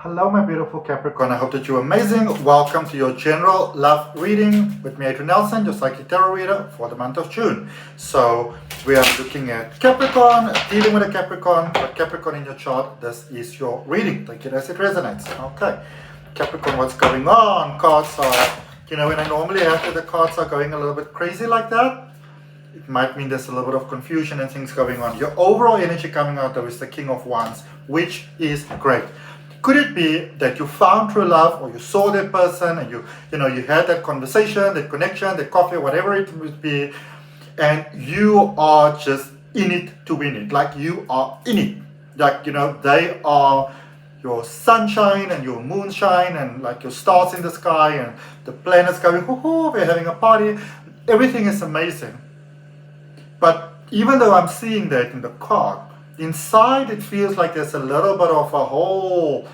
Hello my beautiful Capricorn, I hope that you're amazing. Welcome to your general love reading with me, Adrian Nelson, your psychic tarot reader for the month of June. So we are looking at Capricorn, dealing with a Capricorn, Capricorn in your chart. This is your reading. Take it as it resonates. Okay, Capricorn, what's going on? Cards are, when I normally have that the cards are going a little bit crazy like that, it might mean there's a little bit of confusion and things going on. Your overall energy coming out though is the King of Wands, which is great. Could it be that you found true love, or you saw that person and you had that conversation, that connection, that coffee, whatever it would be, and you are just in it to win it. Like you are in it. Like, they are your sunshine and your moonshine and like your stars in the sky and the planets going, hoo-hoo, we're having a party. Everything is amazing. But even though I'm seeing that in the card, inside it feels like there's a little bit of a whole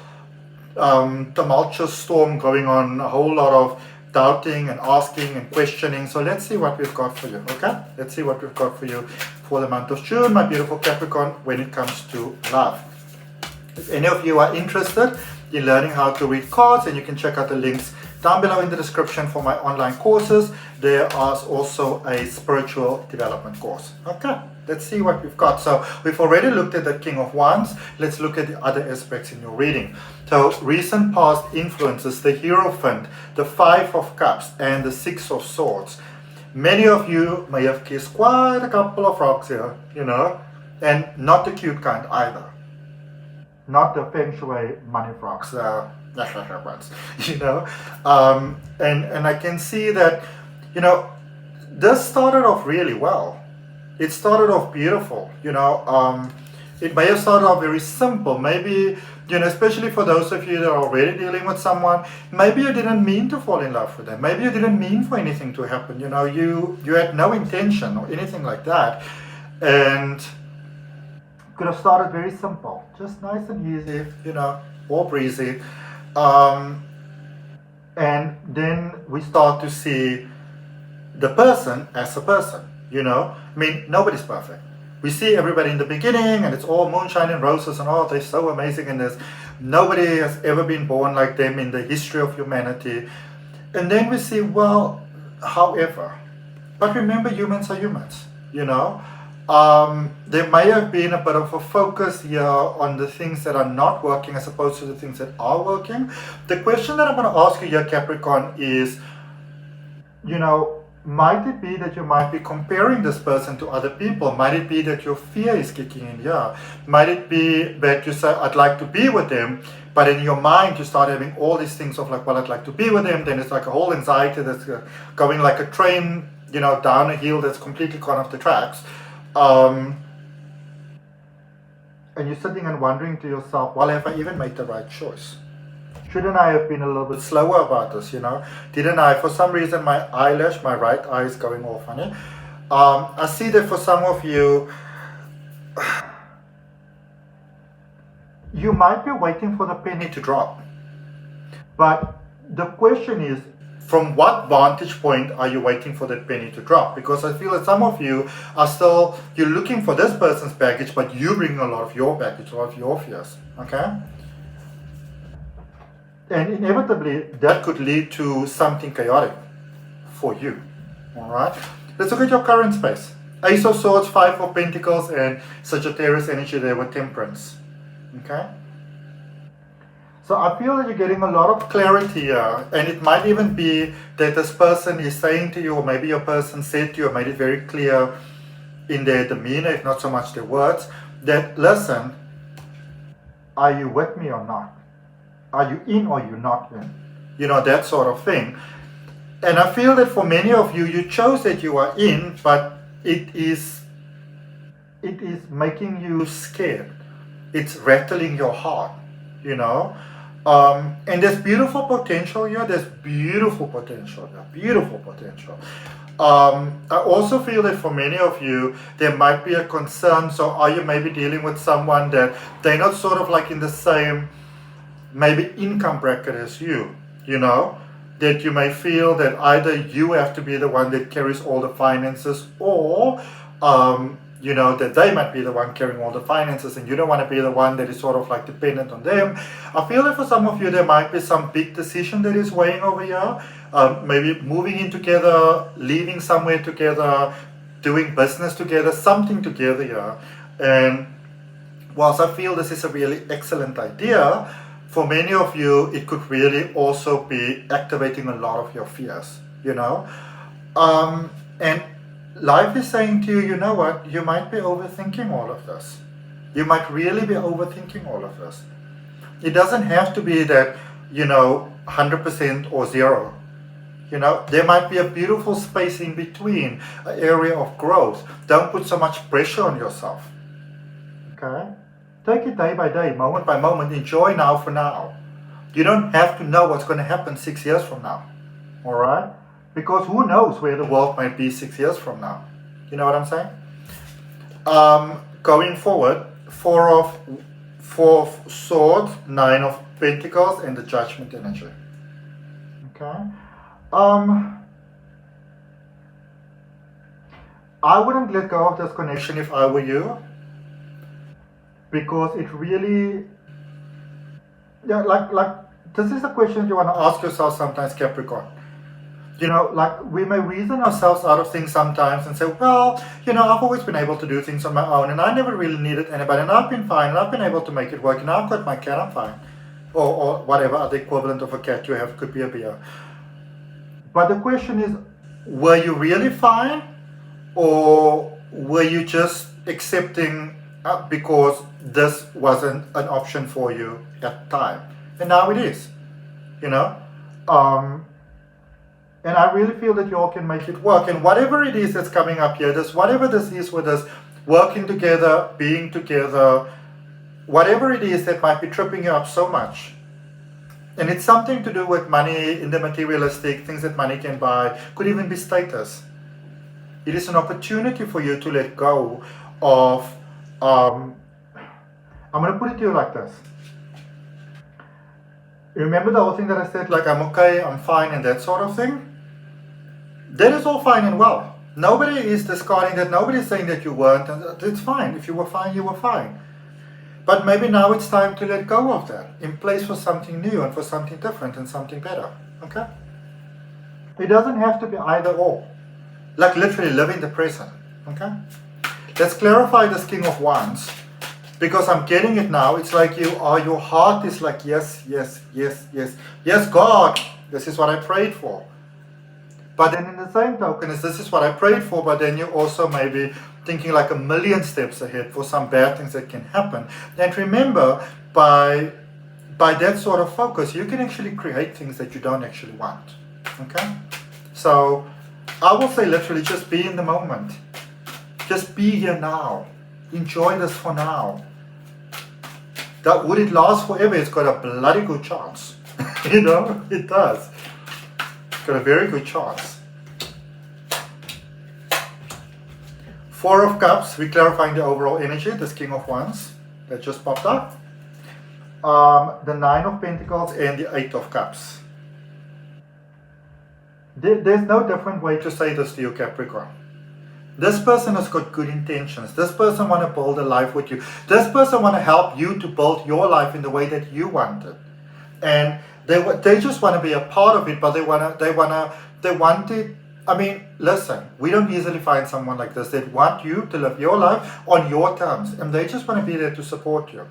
tumultuous storm going on, a whole lot of doubting and asking and questioning. So let's see what we've got for you, okay? Let's see what we've got for you for the month of June, my beautiful Capricorn, when it comes to love. If any of you are interested in learning how to read cards, and you can check out the links down below in the description for my online courses. There is also a spiritual development course. Okay, let's see what we've got. So we've already looked at the King of Wands. Let's look at the other aspects in your reading. So recent past influences, the Hierophant, the Five of Cups, and the Six of Swords. Many of you may have kissed quite a couple of frogs here, and not the cute kind either. Not the feng shui money frogs, ones, and I can see that, this started off really well. It started off beautiful, it may have started off very simple. Maybe, especially for those of you that are already dealing with someone, maybe you didn't mean to fall in love with them. Maybe you didn't mean for anything to happen, you had no intention or anything like that. And could have started very simple, just nice and easy, all breezy. And then we start to see the person as a person, nobody's perfect. We see everybody in the beginning and it's all moonshine and roses and they're so amazing, and nobody has ever been born like them in the history of humanity. And then we see, well, however, but remember, humans are humans, there may have been a bit of a focus here on the things that are not working as opposed to the things that are working. The question that I'm going to ask you here, Capricorn, is, might it be that you might be comparing this person to other people? Might it be that your fear is kicking in here? Might it be that you say, I'd like to be with them, but in your mind you start having all these things of like, well, I'd like to be with them, then it's like a whole anxiety that's going like a train, down a hill that's completely gone off the tracks. And you're sitting and wondering to yourself, well, have I even made the right choice? Shouldn't I have been a little bit slower about this, Didn't I, for some reason, my right eye is going off on it. I see that for some of you, you might be waiting for the penny to drop. But the question is, from what vantage point are you waiting for that penny to drop? Because I feel that some of you are still, you're looking for this person's baggage, but you bring a lot of your baggage, a lot of your fears, okay? And inevitably, that could lead to something chaotic for you, all right? Let's look at your current space. Ace of Swords, Five of Pentacles, and Sagittarius energy there with Temperance, okay? So I feel that you're getting a lot of clarity here, and it might even be that this person is saying to you, or maybe your person said to you, or made it very clear in their demeanor, if not so much their words, that, listen, are you with me or not? Are you in or you're not in? That sort of thing. And I feel that for many of you, you chose that you are in, but it is making you scared. It's rattling your heart, and there's beautiful potential here. There's beautiful potential here. Beautiful potential. I also feel that for many of you, there might be a concern. So are you maybe dealing with someone that they're not sort of like in the same maybe income bracket as you, that you may feel that either you have to be the one that carries all the finances, or you know, that they might be the one carrying all the finances and you don't want to be the one that is sort of like dependent on them. I feel that for some of you there might be some big decision that is weighing over here. Maybe moving in together, leaving somewhere together, doing business together, something together here. And whilst I feel this is a really excellent idea, for many of you it could really also be activating a lot of your fears, you know. And life is saying to you, you know what, you might be overthinking all of this. You might really be overthinking all of this. It doesn't have to be that, you know, 100% or zero. You know, there might be a beautiful space in between, an area of growth. Don't put so much pressure on yourself. Okay? Take it day by day, moment by moment. Enjoy now for now. You don't have to know what's going to happen 6 years from now. All right? Because who knows where the world might be 6 years from now. You know what I'm saying? Going forward, Four of Swords, 9 of Pentacles, and the Judgment energy. Okay? I wouldn't let go of this connection if I were you, because it really, yeah, like this is a question you want to ask yourself sometimes, Capricorn. You know, like we may reason ourselves out of things sometimes and say, well, you know, I've always been able to do things on my own and I never really needed anybody and I've been fine and I've been able to make it work and I've got my cat, I'm fine. Or whatever other equivalent of a cat you have, could be a bear. But the question is, were you really fine? Or were you just accepting because this wasn't an option for you at the time? And now it is, you know? And I really feel that you all can make it work. And whatever it is that's coming up here, whatever this is with us, working together, being together, whatever it is that might be tripping you up so much. And it's something to do with money in the materialistic, things that money can buy, could even be status. It is an opportunity for you to let go of, I'm going to put it to you like this. Remember the whole thing that I said, like I'm okay, I'm fine, and that sort of thing? That is all fine and well. Nobody is discarding that. Nobody is saying that you weren't. And it's fine. If you were fine, you were fine. But maybe now it's time to let go of that in place for something new and for something different and something better. Okay? It doesn't have to be either or. Like literally live in the present. Okay? Let's clarify this King of Wands. Because I'm getting it now. It's like your heart is like, yes, yes, yes, yes. Yes, God, this is what I prayed for. But then in the same token, this is what I prayed for, but then you're also maybe thinking like a million steps ahead for some bad things that can happen. And remember, by that sort of focus, you can actually create things that you don't actually want. Okay? So I will say literally just be in the moment. Just be here now. Enjoy this for now. That would it last forever? It's got a bloody good chance. You know, it does. It's got a very good chance. 4 of Cups, we're clarifying the overall energy, this King of Wands that just popped up. The 9 of Pentacles and the 8 of Cups. There's no different way to say this to you, Capricorn. This person has got good intentions. This person want to build a life with you. This person want to help you to build your life in the way that you want it. And they just want to be a part of it, but they want it. I mean, listen, we don't easily find someone like this. They want you to live your life on your terms, and they just want to be there to support you.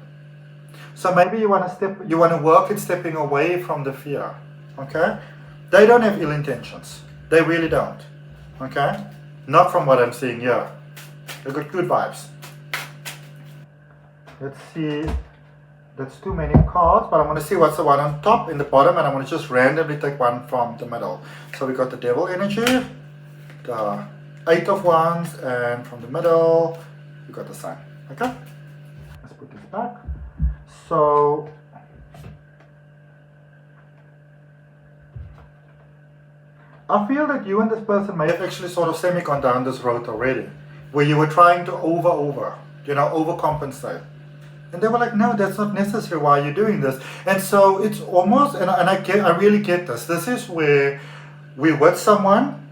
So maybe you want to work at stepping away from the fear. Okay? They don't have ill intentions. They really don't. Okay? Not from what I'm seeing here. They've got good vibes. Let's see. That's too many cards, but I want to see what's the one on top and the bottom, and I want to just randomly take one from the middle. So we got the Devil energy, the 8 of Wands, and from the middle, we got the Sun. Okay? Let's put this back. So I feel that you and this person may have actually sort of semi-gone down this road already, where you were trying to overcompensate. And they were like, no, that's not necessary. Why are you doing this? And so it's almost, and I really get this. This is where we're with someone,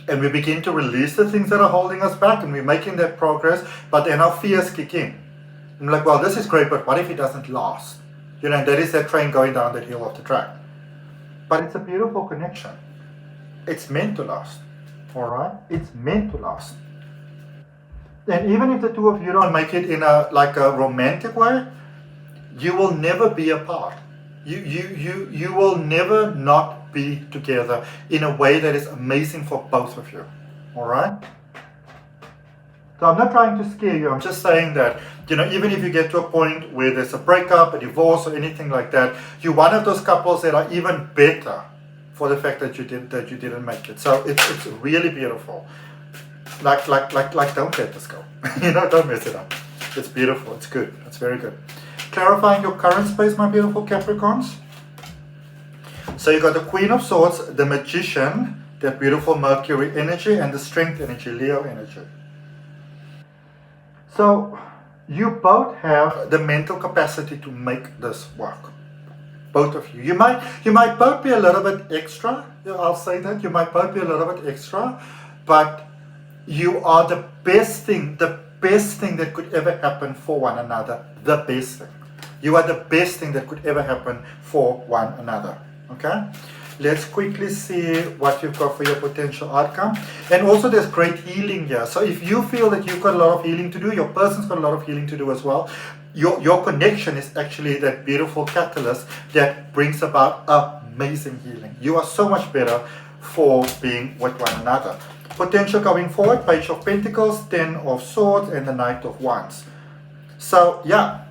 and we begin to release the things that are holding us back, and we're making that progress, but then our fears kick in. I'm like, well, this is great, but what if it doesn't last? You know, that is that train going down that hill of the track. But it's a beautiful connection. It's meant to last. All right? It's meant to last. And even if the two of you don't make it in a romantic way, you will never be apart. You will never not be together in a way that is amazing for both of you. All right? So I'm not trying to scare you. I'm just saying that, you know, even if you get to a point where there's a breakup, a divorce, or anything like that, you're one of those couples that are even better for the fact that you didn't make it. So it's really beautiful. Like don't let this go. You know, don't mess it up. It's beautiful. It's good. It's very good. Clarifying your current space, my beautiful Capricorns. So you got the Queen of Swords, the Magician, that beautiful Mercury energy, and the Strength energy, Leo energy. So you both have the mental capacity to make this work. Both of you. You might both be a little bit extra. I'll say that. You might both be a little bit extra, but you are the best thing that could ever happen for one another. The best thing. You are the best thing that could ever happen for one another. Okay? Let's quickly see what you've got for your potential outcome. And also there's great healing here. So if you feel that you've got a lot of healing to do, your person's got a lot of healing to do as well, your connection is actually that beautiful catalyst that brings about amazing healing. You are so much better for being with one another. Potential going forward, Page of Pentacles, 10 of Swords, and the Knight of Wands. So yeah,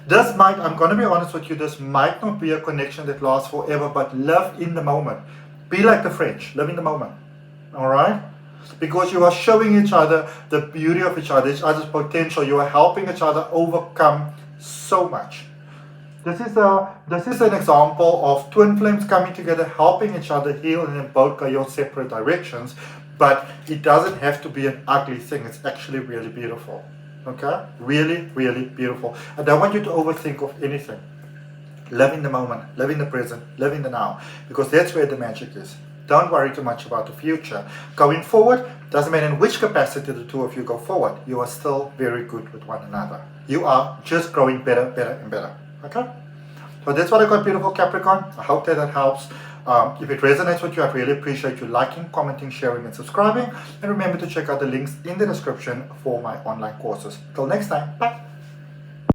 this might, I'm going to be honest with you, this might not be a connection that lasts forever, but live in the moment. Be like the French, live in the moment. Alright? Because you are showing each other the beauty of each other's potential. You are helping each other overcome so much. This is an example of twin flames coming together, helping each other heal, and then both go your separate directions. But it doesn't have to be an ugly thing. It's actually really beautiful. Okay? Really, really beautiful. I don't want you to overthink of anything. Live in the moment, live in the present, live in the now. Because that's where the magic is. Don't worry too much about the future. Going forward, doesn't matter in which capacity the two of you go forward, you are still very good with one another. You are just growing better, better, and better. Okay? So that's what I got, beautiful Capricorn. I hope that helps. If it resonates with you, I'd really appreciate you liking, commenting, sharing, and subscribing. And remember to check out the links in the description for my online courses. Till next time, bye.